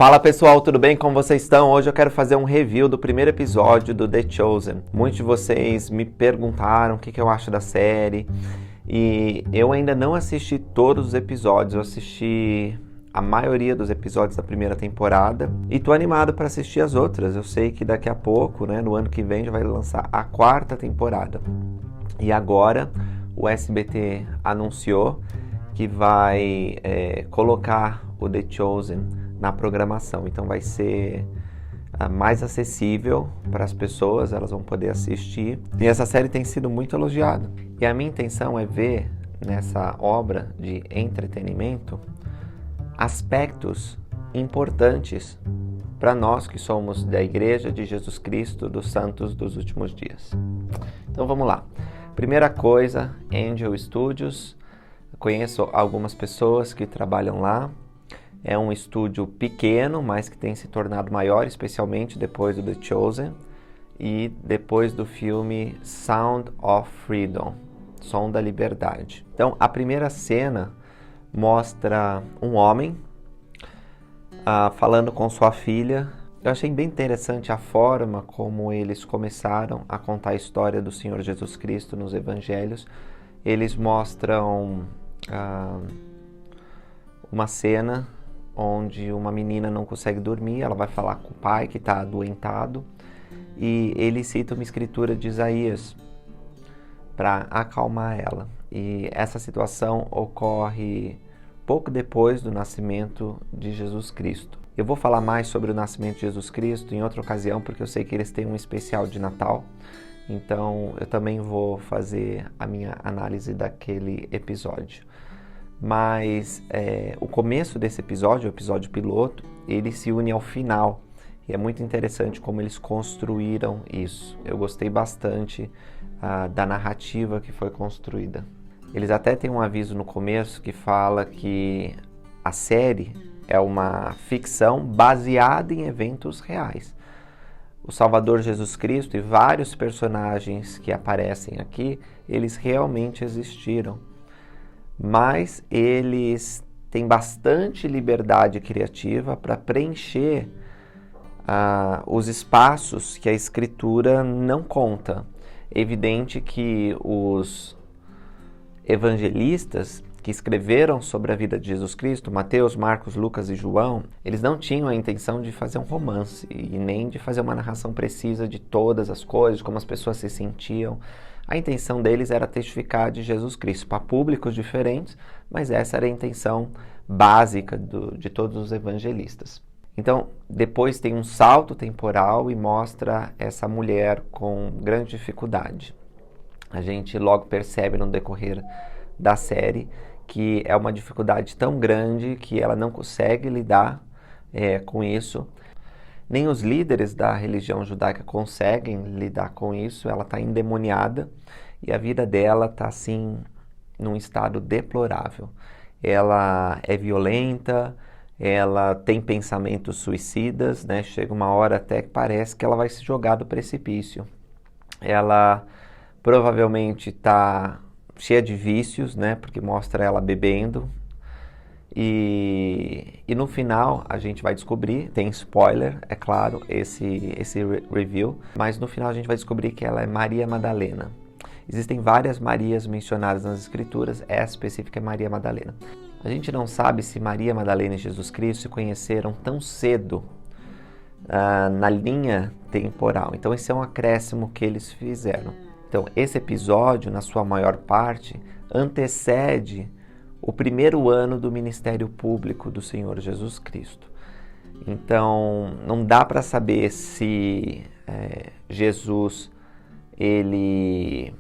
Fala pessoal, tudo bem? Como vocês estão? Hoje eu quero fazer um review do primeiro episódio do The Chosen. Muitos de vocês me perguntaram o que eu acho da série e eu ainda não assisti todos os episódios, eu assisti a maioria dos episódios da primeira temporada e tô animado para assistir as outras. Eu sei que daqui a pouco, no ano que vem, já vai lançar a quarta temporada. E agora o SBT anunciou que vai colocar o The Chosen na programação, então vai ser mais acessível para as pessoas, elas vão poder assistir. E essa série tem sido muito elogiada. E a minha intenção é ver nessa obra de entretenimento aspectos importantes para nós que somos da Igreja de Jesus Cristo dos Santos dos Últimos Dias. Então vamos lá. Primeira coisa, Angel Studios. Conheço algumas pessoas que trabalham lá. É um estúdio pequeno, mas que tem se tornado maior, especialmente depois do The Chosen e depois do filme Sound of Freedom, Som da Liberdade. Então, a primeira cena mostra um homem falando com sua filha. Eu achei bem interessante a forma como eles começaram a contar a história do Senhor Jesus Cristo nos Evangelhos. Eles mostram uma cena onde uma menina não consegue dormir, ela vai falar com o pai que está adoentado e ele cita uma escritura de Isaías para acalmar ela. E essa situação ocorre pouco depois do nascimento de Jesus Cristo. Eu vou falar mais sobre o nascimento de Jesus Cristo em outra ocasião, porque eu sei que eles têm um especial de Natal, então eu também vou fazer a minha análise daquele episódio. Mas o começo desse episódio, o episódio piloto, ele se une ao final. E é muito interessante como eles construíram isso. Eu gostei bastante da narrativa que foi construída. Eles até têm um aviso no começo que fala que a série é uma ficção baseada em eventos reais. O Salvador Jesus Cristo e vários personagens que aparecem aqui, eles realmente existiram. Mas eles têm bastante liberdade criativa para preencher os espaços que a Escritura não conta. É evidente que os evangelistas que escreveram sobre a vida de Jesus Cristo, Mateus, Marcos, Lucas e João, eles não tinham a intenção de fazer um romance e nem de fazer uma narração precisa de todas as coisas, como as pessoas se sentiam. A intenção deles era testificar de Jesus Cristo para públicos diferentes, mas essa era a intenção básica de todos os evangelistas. Então, depois tem um salto temporal e mostra essa mulher com grande dificuldade. A gente logo percebe no decorrer da série que é uma dificuldade tão grande que ela não consegue lidar com isso. Nem os líderes da religião judaica conseguem lidar com isso. Ela está endemoniada e a vida dela está assim num estado deplorável. Ela é violenta, ela tem pensamentos suicidas, Chega uma hora até que parece que ela vai se jogar do precipício. Ela provavelmente está cheia de vícios, porque mostra ela bebendo. E no final a gente vai descobrir, tem spoiler, é claro, esse review, mas no final a gente vai descobrir que ela é Maria Madalena. Existem várias Marias mencionadas nas Escrituras, essa específica é Maria Madalena. A gente não sabe se Maria Madalena e Jesus Cristo se conheceram tão cedo na linha temporal, então esse é um acréscimo que eles fizeram. Então esse episódio, na sua maior parte, antecede o primeiro ano do ministério público do Senhor Jesus Cristo. Então, não dá para saber se Jesus ele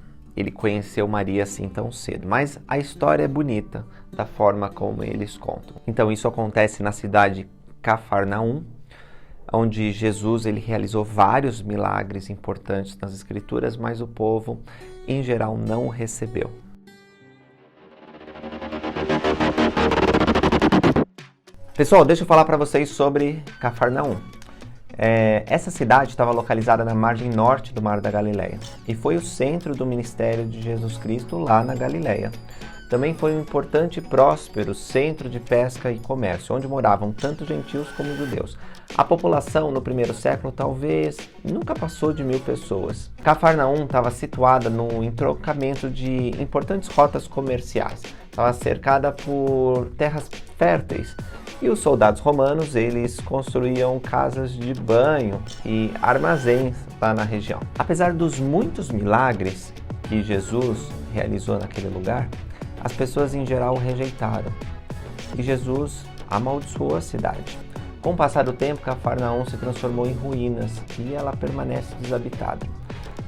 conheceu Maria assim tão cedo, mas a história é bonita da forma como eles contam. Então, isso acontece na cidade de Cafarnaum, onde Jesus ele realizou vários milagres importantes nas Escrituras, mas o povo, em geral, não o recebeu. Pessoal, deixa eu falar para vocês sobre Cafarnaum. Essa cidade estava localizada na margem norte do Mar da Galileia e foi o centro do ministério de Jesus Cristo lá na Galileia. Também foi um importante e próspero centro de pesca e comércio, onde moravam tanto gentios como judeus. A população no primeiro século talvez nunca passou de 1.000 pessoas. Cafarnaum estava situada no entroncamento de importantes rotas comerciais. Estava cercada por terras férteis. E os soldados romanos, eles construíam casas de banho e armazéns lá na região. Apesar dos muitos milagres que Jesus realizou naquele lugar, as pessoas em geral o rejeitaram. E Jesus amaldiçoou a cidade. Com o passar do tempo, Cafarnaum se transformou em ruínas e ela permanece desabitada.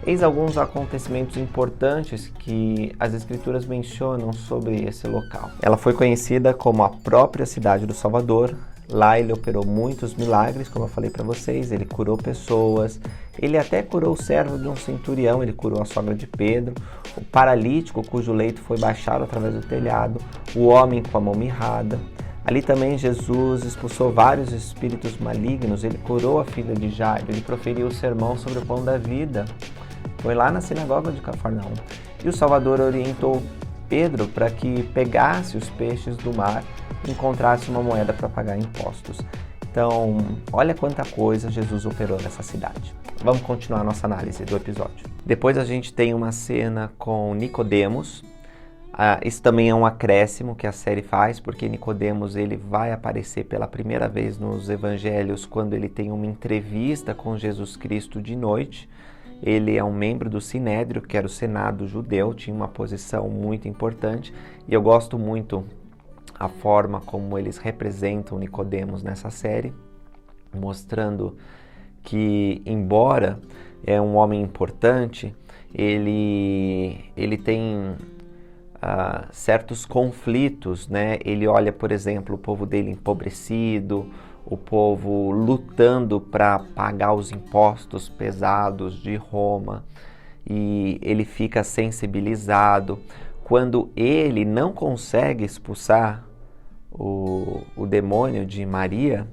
Eis alguns acontecimentos importantes que as Escrituras mencionam sobre esse local. Ela foi conhecida como a própria cidade do Salvador. Lá ele operou muitos milagres, como eu falei para vocês. Ele curou pessoas, ele até curou o servo de um centurião, ele curou a sogra de Pedro, o paralítico cujo leito foi baixado através do telhado, o homem com a mão mirrada. Ali também Jesus expulsou vários espíritos malignos, ele curou a filha de Jairo, ele proferiu o sermão sobre o pão da vida. Foi lá na sinagoga de Cafarnaum. E o Salvador orientou Pedro para que pegasse os peixes do mar e encontrasse uma moeda para pagar impostos. Então, olha quanta coisa Jesus operou nessa cidade. Vamos continuar a nossa análise do episódio. Depois a gente tem uma cena com Nicodemos. Isso também é um acréscimo que a série faz, porque Nicodemos ele vai aparecer pela primeira vez nos evangelhos quando ele tem uma entrevista com Jesus Cristo de noite. Ele é um membro do Sinédrio, que era o Senado judeu, tinha uma posição muito importante, e eu gosto muito a forma como eles representam Nicodemos nessa série, mostrando que, embora é um homem importante, ele tem certos conflitos, né? Ele olha, por exemplo, o povo dele empobrecido, o povo lutando para pagar os impostos pesados de Roma, e ele fica sensibilizado. Quando ele não consegue expulsar o demônio de Maria,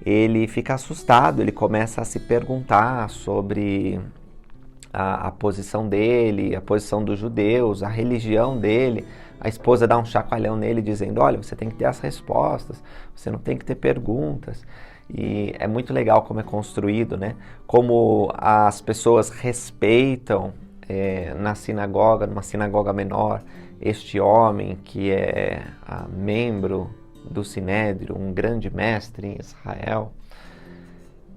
ele fica assustado, ele começa a se perguntar sobre a posição dele, a posição dos judeus, a religião dele. A esposa dá um chacoalhão nele dizendo, olha, você tem que ter as respostas, você não tem que ter perguntas. E é muito legal como é construído, né? Como as pessoas respeitam na sinagoga, numa sinagoga menor, este homem que é membro do Sinédrio, um grande mestre em Israel.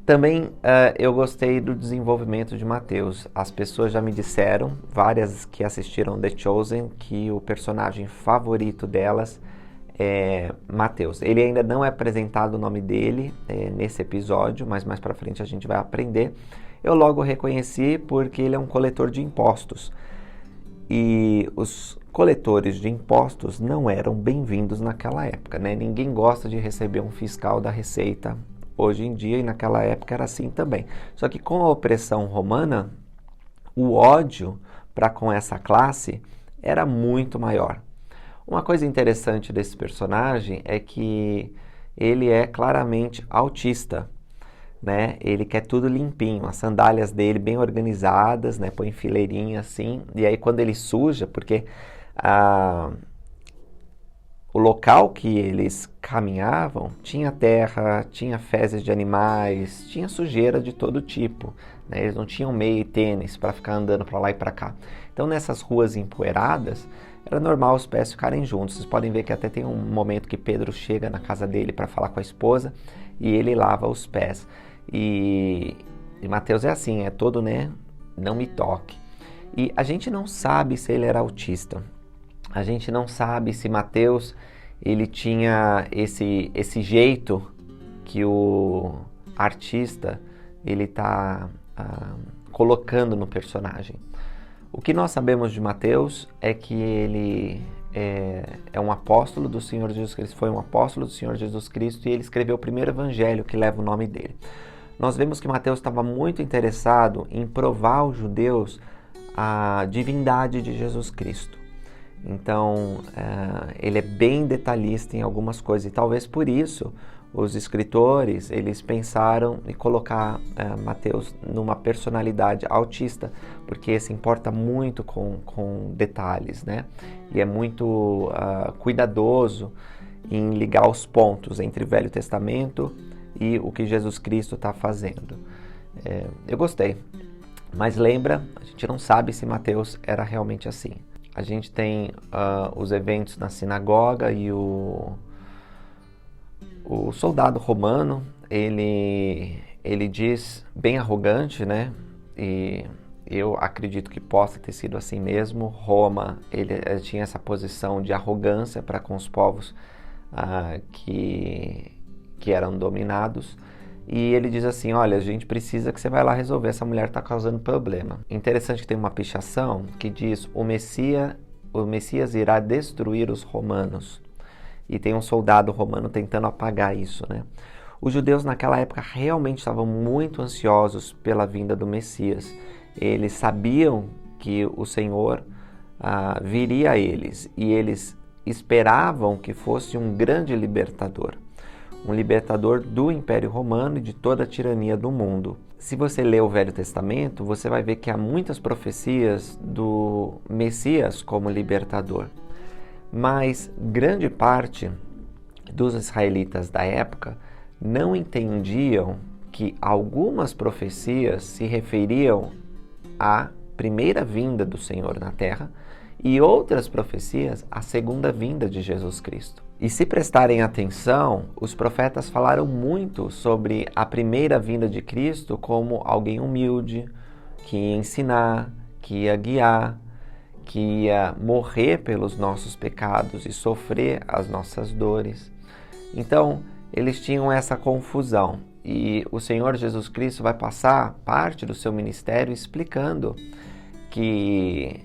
Também eu gostei do desenvolvimento de Mateus. As pessoas já me disseram, várias que assistiram The Chosen, que o personagem favorito delas é Mateus. Ele ainda não é apresentado o nome dele nesse episódio, mas mais pra frente a gente vai aprender. Eu logo reconheci porque ele é um coletor de impostos. E os coletores de impostos não eram bem-vindos naquela época, né? Ninguém gosta de receber um fiscal da Receita hoje em dia, e naquela época era assim também. Só que com a opressão romana, o ódio para com essa classe era muito maior. Uma coisa interessante desse personagem é que ele é claramente autista, né? Ele quer tudo limpinho, as sandálias dele bem organizadas, né? Põe fileirinha assim, e aí quando ele suja, porque o local que eles caminhavam tinha terra, tinha fezes de animais, tinha sujeira de todo tipo, né? Eles não tinham meia e tênis para ficar andando para lá e para cá. Então nessas ruas empoeiradas, era normal os pés ficarem juntos. Vocês podem ver que até tem um momento que Pedro chega na casa dele para falar com a esposa e ele lava os pés. E Mateus é assim, é todo, né? Não me toque. E a gente não sabe se ele era autista. A gente não sabe se Mateus ele tinha esse jeito que o artista ele está colocando no personagem. O que nós sabemos de Mateus é que ele é um apóstolo do Senhor Jesus Cristo, foi um apóstolo do Senhor Jesus Cristo, e ele escreveu o primeiro evangelho que leva o nome dele. Nós vemos que Mateus estava muito interessado em provar aos judeus a divindade de Jesus Cristo. Então, ele é bem detalhista em algumas coisas, e talvez por isso os escritores, eles pensaram em colocar Mateus numa personalidade autista, porque se importa muito com detalhes, né? E é muito cuidadoso em ligar os pontos entre o Velho Testamento e o que Jesus Cristo está fazendo. Eu gostei, mas lembra, a gente não sabe se Mateus era realmente assim. A gente tem os eventos na sinagoga e o soldado romano, ele diz, bem arrogante, né? E eu acredito que possa ter sido assim mesmo. Roma, ele tinha essa posição de arrogância para com os povos que eram dominados. E ele diz assim, olha, a gente precisa que você vá lá resolver, essa mulher está causando problema. Interessante que tem uma pichação que diz, o Messias irá destruir os romanos. E tem um soldado romano tentando apagar isso, né? Os judeus naquela época realmente estavam muito ansiosos pela vinda do Messias. Eles sabiam que o Senhor viria a eles e eles esperavam que fosse um grande libertador. Um libertador do Império Romano e de toda a tirania do mundo. Se você ler o Velho Testamento, você vai ver que há muitas profecias do Messias como libertador. Mas grande parte dos israelitas da época não entendiam que algumas profecias se referiam à primeira vinda do Senhor na terra e outras profecias à segunda vinda de Jesus Cristo. E se prestarem atenção, os profetas falaram muito sobre a primeira vinda de Cristo como alguém humilde, que ia ensinar, que ia guiar, que ia morrer pelos nossos pecados e sofrer as nossas dores. Então, eles tinham essa confusão. E o Senhor Jesus Cristo vai passar parte do seu ministério explicando que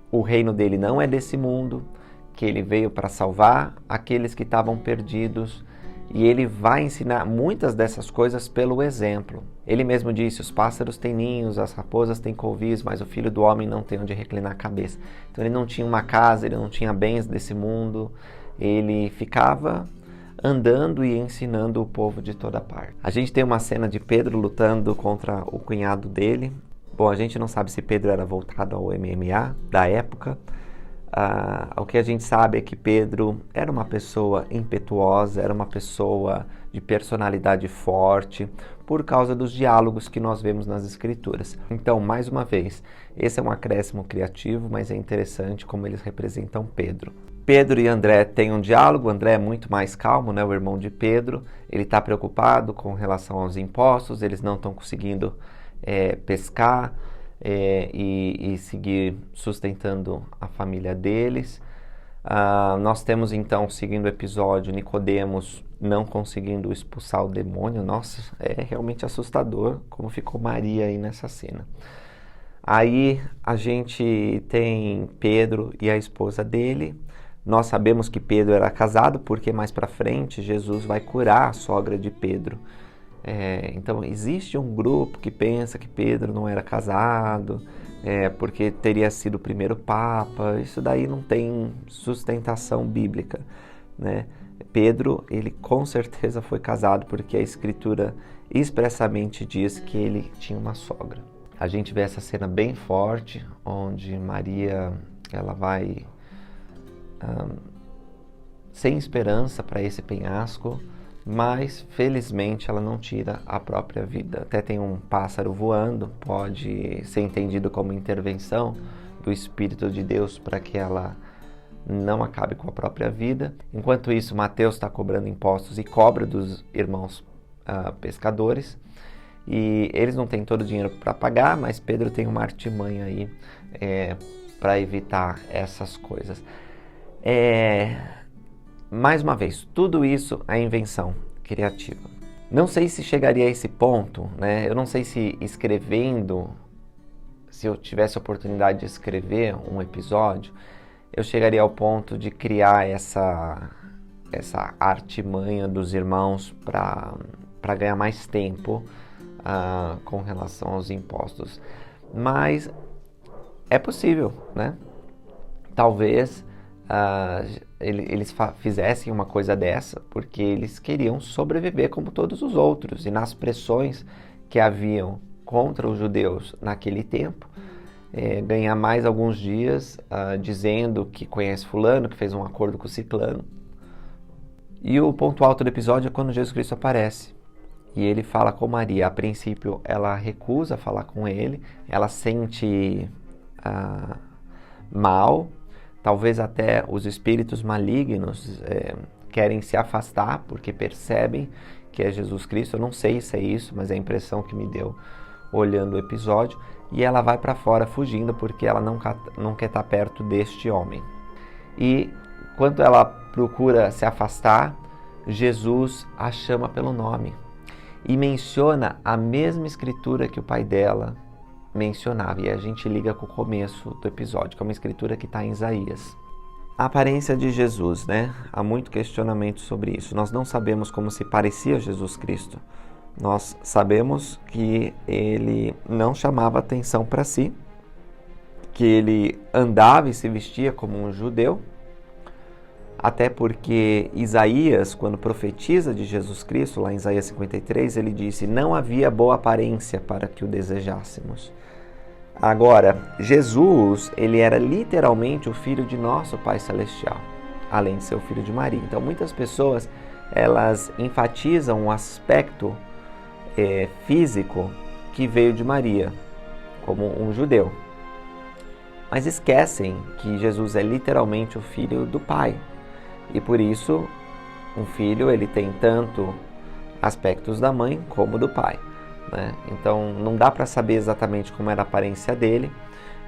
o reino dele não é desse mundo, que ele veio para salvar aqueles que estavam perdidos, e ele vai ensinar muitas dessas coisas pelo exemplo. Ele mesmo disse, os pássaros têm ninhos, as raposas têm covis, mas o Filho do Homem não tem onde reclinar a cabeça. Então ele não tinha uma casa, ele não tinha bens desse mundo, ele ficava andando e ensinando o povo de toda parte. A gente tem uma cena de Pedro lutando contra o cunhado dele. Bom, a gente não sabe se Pedro era voltado ao MMA da época. O que a gente sabe é que Pedro era uma pessoa impetuosa, era uma pessoa de personalidade forte, por causa dos diálogos que nós vemos nas Escrituras. Então, mais uma vez, esse é um acréscimo criativo, mas é interessante como eles representam Pedro. Pedro e André têm um diálogo, André é muito mais calmo, né, o irmão de Pedro, ele está preocupado com relação aos impostos, eles não estão conseguindo pescar, e seguir sustentando a família deles. Nós temos então, seguindo o episódio, Nicodemos não conseguindo expulsar o demônio. Nossa, é realmente assustador como ficou Maria aí nessa cena. Aí a gente tem Pedro e a esposa dele. Nós sabemos que Pedro era casado porque mais para frente Jesus vai curar a sogra de Pedro. Então existe um grupo que pensa que Pedro não era casado, porque teria sido o primeiro papa. Isso daí não tem sustentação bíblica, né? Pedro, ele com certeza foi casado, porque a Escritura expressamente diz que ele tinha uma sogra. A gente vê essa cena bem forte, onde Maria, ela vai sem esperança para esse penhasco, mas felizmente ela não tira a própria vida. Até tem um pássaro voando, pode ser entendido como intervenção do Espírito de Deus para que ela não acabe com a própria vida. Enquanto isso, Mateus está cobrando impostos e cobra dos irmãos pescadores, e eles não têm todo o dinheiro para pagar, mas Pedro tem uma artimanha aí para evitar essas coisas. Mais uma vez, tudo isso é invenção criativa. Não sei se chegaria a esse ponto, né? Eu não sei se se eu tivesse a oportunidade de escrever um episódio, eu chegaria ao ponto de criar essa artimanha dos irmãos para ganhar mais tempo com relação aos impostos. Mas é possível, né? Talvez eles fizessem uma coisa dessa, porque eles queriam sobreviver como todos os outros. E nas pressões que haviam contra os judeus naquele tempo, ganhar mais alguns dias dizendo que conhece fulano, que fez um acordo com o ciclano. E o ponto alto do episódio é quando Jesus Cristo aparece. E ele fala com Maria. A princípio, ela recusa falar com ele, ela sente mal, talvez até os espíritos malignos querem se afastar, porque percebem que é Jesus Cristo. Eu não sei se é isso, mas é a impressão que me deu olhando o episódio. E ela vai para fora fugindo, porque ela não quer estar perto deste homem. E quando ela procura se afastar, Jesus a chama pelo nome e menciona a mesma escritura que o pai dela mencionava. E a gente liga com o começo do episódio, que é uma escritura que está em Isaías. A aparência de Jesus, né? Há muito questionamento sobre isso. Nós não sabemos como se parecia Jesus Cristo. Nós sabemos que ele não chamava atenção para si, que ele andava e se vestia como um judeu, até porque Isaías, quando profetiza de Jesus Cristo, lá em Isaías 53, ele disse: não havia boa aparência para que o desejássemos. Agora, Jesus, ele era literalmente o filho de nosso Pai Celestial, além de ser o filho de Maria. Então, muitas pessoas, elas enfatizam o aspecto físico que veio de Maria, como um judeu. Mas esquecem que Jesus é literalmente o filho do Pai. E por isso, um filho ele tem tanto aspectos da mãe como do pai, né? Então, não dá para saber exatamente como era a aparência dele.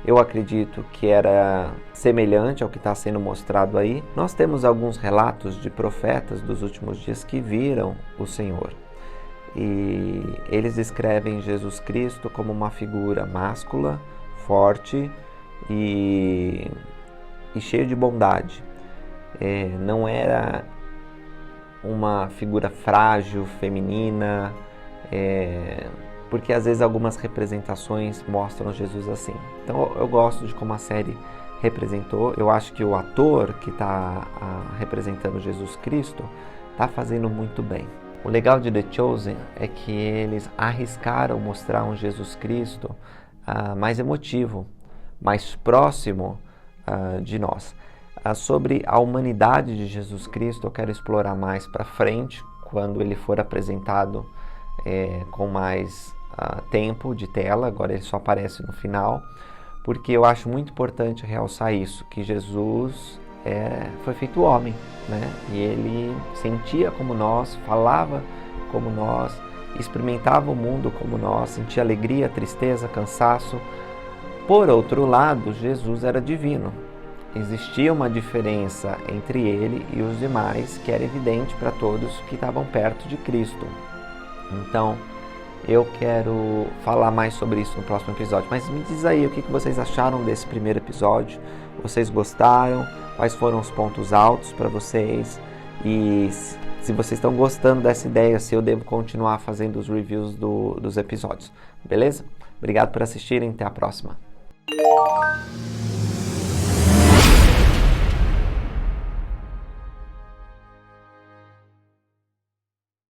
Eu acredito que era semelhante ao que está sendo mostrado aí. Nós temos alguns relatos de profetas dos últimos dias que viram o Senhor. E eles descrevem Jesus Cristo como uma figura máscula, forte e cheia de bondade. Não era uma figura frágil, feminina, porque às vezes algumas representações mostram Jesus assim. Então eu gosto de como a série representou. Eu acho que o ator que está representando Jesus Cristo está fazendo muito bem. O legal de The Chosen é que eles arriscaram mostrar um Jesus Cristo mais emotivo, mais próximo de nós. Sobre a humanidade de Jesus Cristo, eu quero explorar mais para frente, quando ele for apresentado com mais tempo de tela. Agora ele só aparece no final, porque eu acho muito importante realçar isso, que Jesus foi feito homem, né? E ele sentia como nós, falava como nós, experimentava o mundo como nós, sentia alegria, tristeza, cansaço. Por outro lado, Jesus era divino. Existia uma diferença entre ele e os demais que era evidente para todos que estavam perto de Cristo. Então, eu quero falar mais sobre isso no próximo episódio. Mas me diz aí o que vocês acharam desse primeiro episódio. Vocês gostaram? Quais foram os pontos altos para vocês? E se vocês estão gostando dessa ideia, se eu devo continuar fazendo os reviews dos episódios. Beleza? Obrigado por assistirem. Até a próxima.